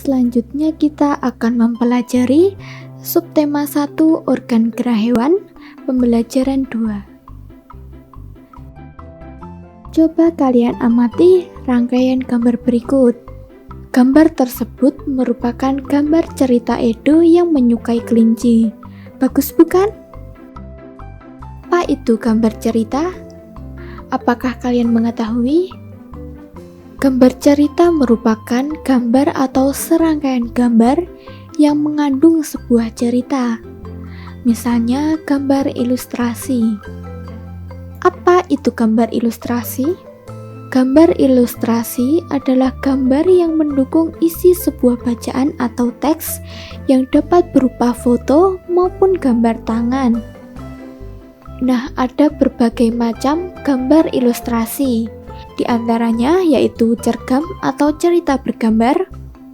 Selanjutnya kita akan mempelajari subtema 1 organ gerak hewan, pembelajaran 2. Coba kalian amati rangkaian gambar berikut. Gambar tersebut merupakan gambar cerita Edo yang menyukai kelinci. Bagus bukan? Apa itu gambar cerita? Apakah kalian mengetahui? Gambar cerita merupakan gambar atau serangkaian gambar yang mengandung sebuah cerita. Misalnya gambar ilustrasi. Apa itu gambar ilustrasi? Gambar ilustrasi adalah gambar yang mendukung isi sebuah bacaan atau teks yang dapat berupa foto maupun gambar tangan. Nah, ada berbagai macam gambar ilustrasi. Di antaranya yaitu cergam atau cerita bergambar,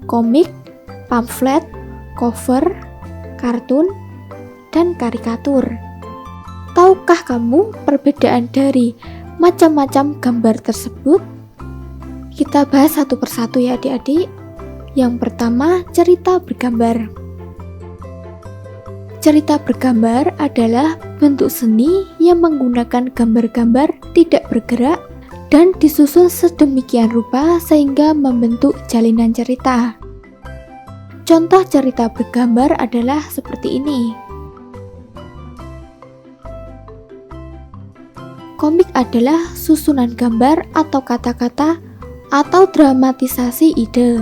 komik, pamflet, cover, kartun, dan karikatur. Tahukah kamu perbedaan dari macam-macam gambar tersebut? Kita bahas satu persatu ya adik-adik. Yang pertama, cerita bergambar. Cerita bergambar adalah bentuk seni yang menggunakan gambar-gambar tidak bergerak dan disusun sedemikian rupa sehingga membentuk jalinan cerita. Contoh cerita bergambar adalah seperti ini. Komik adalah susunan gambar atau kata-kata atau dramatisasi ide.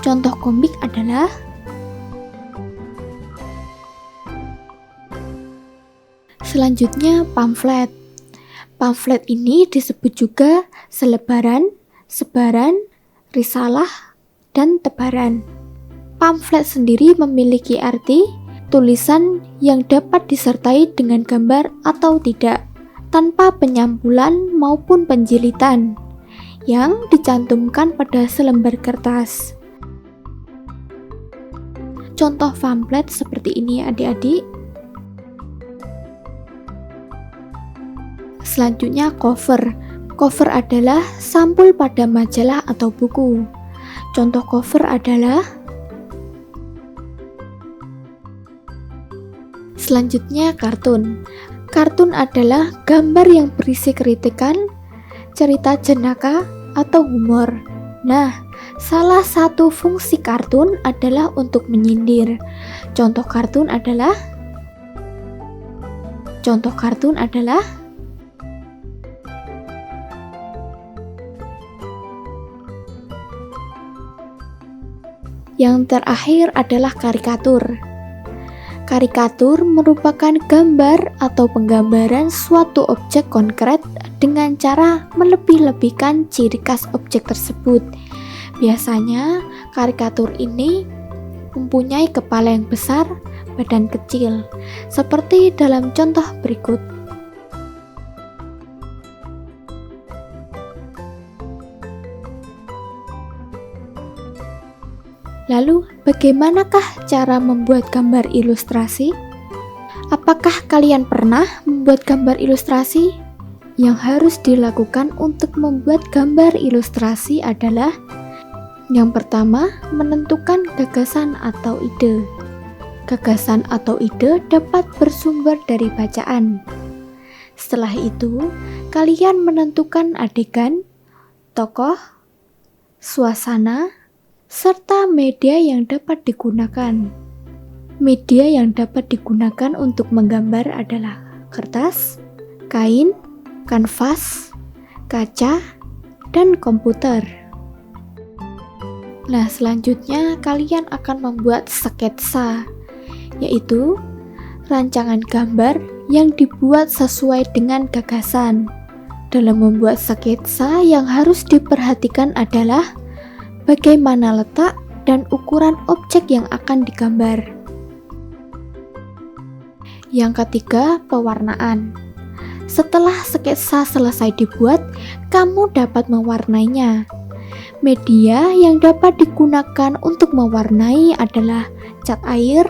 Contoh komik adalah selanjutnya pamflet. Pamflet ini disebut juga selebaran, sebaran, risalah, dan tebaran. Pamflet sendiri memiliki arti tulisan yang dapat disertai dengan gambar atau tidak, tanpa penyampulan maupun penjilitan, yang dicantumkan pada selembar kertas. Contoh pamflet seperti ini adik-adik. Selanjutnya cover. Cover adalah sampul pada majalah atau buku. Contoh cover adalah selanjutnya kartun. Kartun adalah gambar yang berisi kritikan, cerita jenaka, atau humor. Nah, salah satu fungsi kartun adalah untuk menyindir. Contoh kartun adalah yang terakhir adalah karikatur. Karikatur merupakan gambar atau penggambaran suatu objek konkret dengan cara melebih-lebihkan ciri khas objek tersebut. Biasanya, karikatur ini mempunyai kepala yang besar, badan kecil, seperti dalam contoh berikut. Lalu, bagaimanakah cara membuat gambar ilustrasi? Apakah kalian pernah membuat gambar ilustrasi? Yang harus dilakukan untuk membuat gambar ilustrasi adalah yang pertama, menentukan gagasan atau ide. Gagasan atau ide dapat bersumber dari bacaan. Setelah itu, kalian menentukan adegan, tokoh, suasana, serta media yang dapat digunakan. Media yang dapat digunakan untuk menggambar adalah kertas, kain, kanvas, kaca, dan komputer. Nah, selanjutnya kalian akan membuat sketsa, yaitu rancangan gambar yang dibuat sesuai dengan gagasan. Dalam membuat sketsa yang harus diperhatikan adalah bagaimana letak dan ukuran objek yang akan digambar. Yang ketiga, pewarnaan. Setelah sketsa selesai dibuat, kamu dapat mewarnainya. Media yang dapat digunakan untuk mewarnai adalah cat air,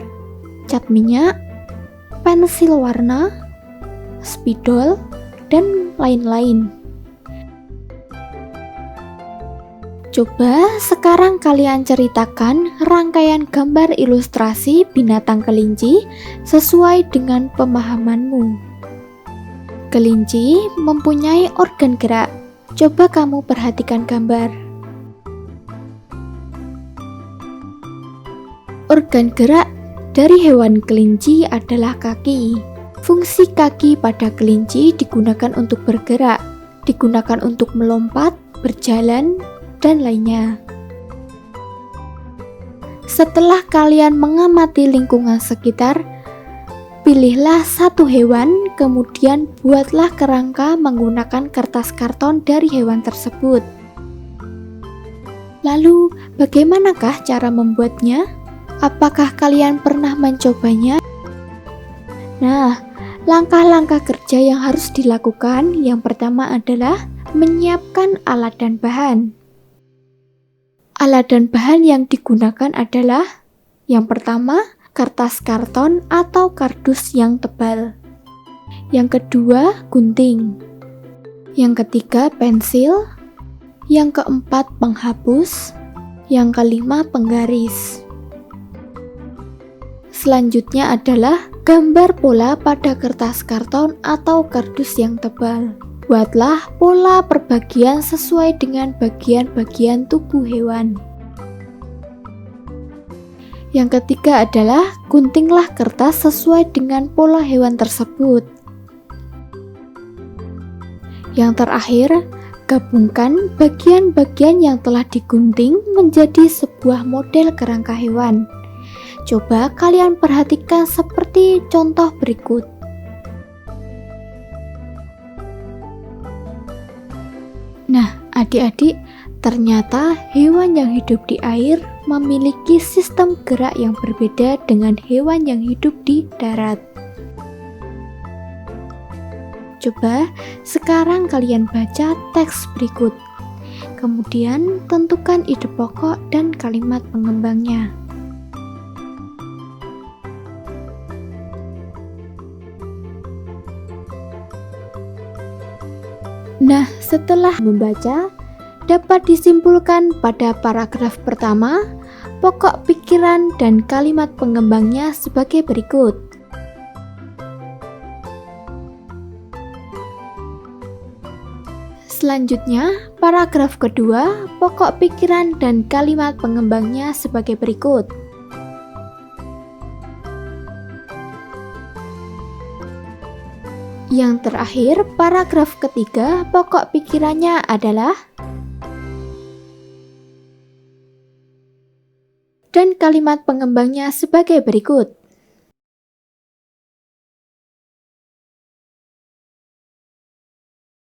cat minyak, pensil warna, spidol, dan lain-lain. Coba sekarang kalian ceritakan rangkaian gambar ilustrasi binatang kelinci sesuai dengan pemahamanmu. Kelinci mempunyai organ gerak. Coba kamu perhatikan gambar. Organ gerak dari hewan kelinci adalah kaki. Fungsi kaki pada kelinci digunakan untuk bergerak, digunakan untuk melompat, berjalan, dan lainnya. Setelah kalian mengamati lingkungan sekitar, pilihlah satu hewan, kemudian buatlah kerangka menggunakan kertas karton dari hewan tersebut. Lalu, bagaimanakah cara membuatnya? Apakah kalian pernah mencobanya? Nah, langkah-langkah kerja yang harus dilakukan yang pertama adalah menyiapkan alat dan bahan. Alat dan bahan yang digunakan adalah yang pertama, kertas karton atau kardus yang tebal. Yang kedua, gunting. Yang ketiga, pensil. Yang keempat, penghapus. Yang kelima, penggaris. Selanjutnya adalah gambar pola pada kertas karton atau kardus yang tebal. Buatlah pola perbagian sesuai dengan bagian-bagian tubuh hewan. Yang ketiga adalah guntinglah kertas sesuai dengan pola hewan tersebut. Yang terakhir, gabungkan bagian-bagian yang telah digunting menjadi sebuah model kerangka hewan. Coba kalian perhatikan seperti contoh berikut. Nah, adik-adik, ternyata hewan yang hidup di air memiliki sistem gerak yang berbeda dengan hewan yang hidup di darat. Coba sekarang kalian baca teks berikut. Kemudian tentukan ide pokok dan kalimat pengembangnya. Nah, setelah membaca, dapat disimpulkan pada paragraf pertama, pokok pikiran dan kalimat pengembangnya sebagai berikut. Selanjutnya, paragraf kedua, pokok pikiran dan kalimat pengembangnya sebagai berikut. Yang terakhir, paragraf ketiga, pokok pikirannya adalah dan kalimat pengembangnya sebagai berikut.